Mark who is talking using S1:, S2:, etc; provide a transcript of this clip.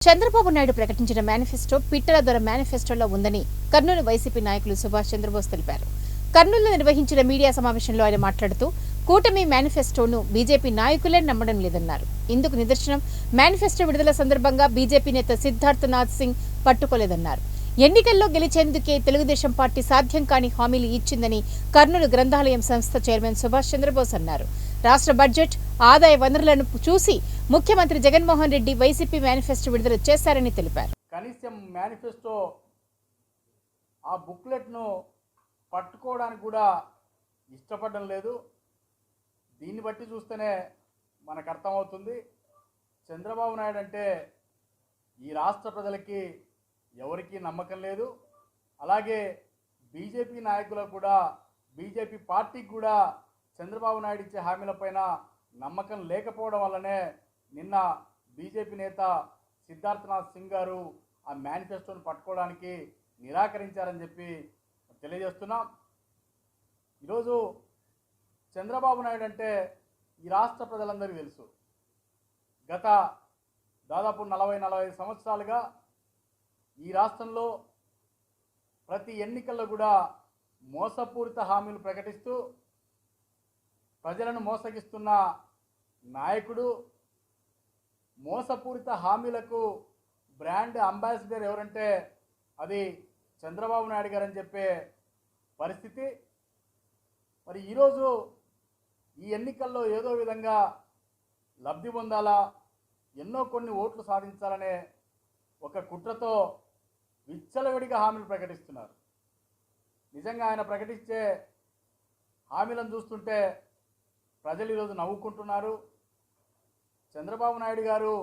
S1: చంద్రబాబు నాయుడు ప్రకటించిన మేనిఫెస్టో పిట్టల దొర మేనిఫెస్టోలో ఉందని కర్నూలు వైసీపీ నాయకులు సుభాష్ చంద్రబోస్ తెలిపారు. కర్నూలులో నిర్వహించిన మీడియా సమావేశంలో ఆయన మాట్లాడుతూ కూటమి మేనిఫెస్టోను బీజేపీ నాయకులే నమ్మడం లేదన్నారు. ఇందుకు నిదర్శనం మేనిఫెస్టో విడుదల సందర్భంగా బీజేపీ నేత సిద్ధార్థనాథ్ సింగ్ పట్టుకోలేదన్నారు. ఎన్నికల్లో గెలిచేందుకే తెలుగుదేశం పార్టీ సాధ్యం కాని హామీలు ఇచ్చిందని కర్నూలు గ్రంథాలయం సంస్థ చైర్మన్ సుభాష్ చంద్రబోస్ అన్నారు. రాష్ట్ర బడ్జెట్ ఆదాయ వనరులను చూసి ముఖ్యమంత్రి జగన్మోహన్ రెడ్డి వైసీపీ మేనిఫెస్టో విడుదల చేశారని తెలిపారు.
S2: కనీసం మేనిఫెస్టో ఆ బుక్లెట్ను పట్టుకోవడానికి కూడా ఇష్టపడడం లేదు. దీన్ని బట్టి చూస్తేనే మనకు అర్థమవుతుంది చంద్రబాబు నాయుడు అంటే ఈ రాష్ట్ర ప్రజలకి ఎవరికీ నమ్మకం లేదు. అలాగే బీజేపీ నాయకులకు కూడా, బీజేపీ పార్టీకి కూడా చంద్రబాబు నాయుడు ఇచ్చే హామీలపైన నమ్మకం లేకపోవడం వల్లనే నిన్న బీజేపీ నేత సిద్ధార్థనాథ్ సింగ్ గారు ఆ మేనిఫెస్టోను పట్టుకోవడానికి నిరాకరించారని చెప్పి తెలియజేస్తున్నాం. ఈరోజు చంద్రబాబు నాయుడు అంటే ఈ రాష్ట్ర ప్రజలందరికీ తెలుసు. గత దాదాపు 40-45 సంవత్సరాలుగా ఈ రాష్ట్రంలో ప్రతి ఎన్నికల్లో కూడా మోసపూరిత హామీలు ప్రకటిస్తూ ప్రజలను మోసగిస్తున్న నాయకుడు, మోసపూరిత హామీలకు బ్రాండ్ అంబాసిడర్ ఎవరంటే అది చంద్రబాబు నాయుడు గారు అని చెప్పే పరిస్థితి. మరి ఈరోజు ఈ ఎన్నికల్లో ఏదో విధంగా లబ్ధి పొందాలా, కొన్ని ఓట్లు సాధించాలనే ఒక కుట్రతో విచ్చలవిడిగా హామీలు ప్రకటిస్తున్నారు. నిజంగా ఆయన ప్రకటించే హామీలను చూస్తుంటే ప్రజలు ఈరోజు నవ్వుకుంటున్నారు. చంద్రబాబు నాయుడు గారు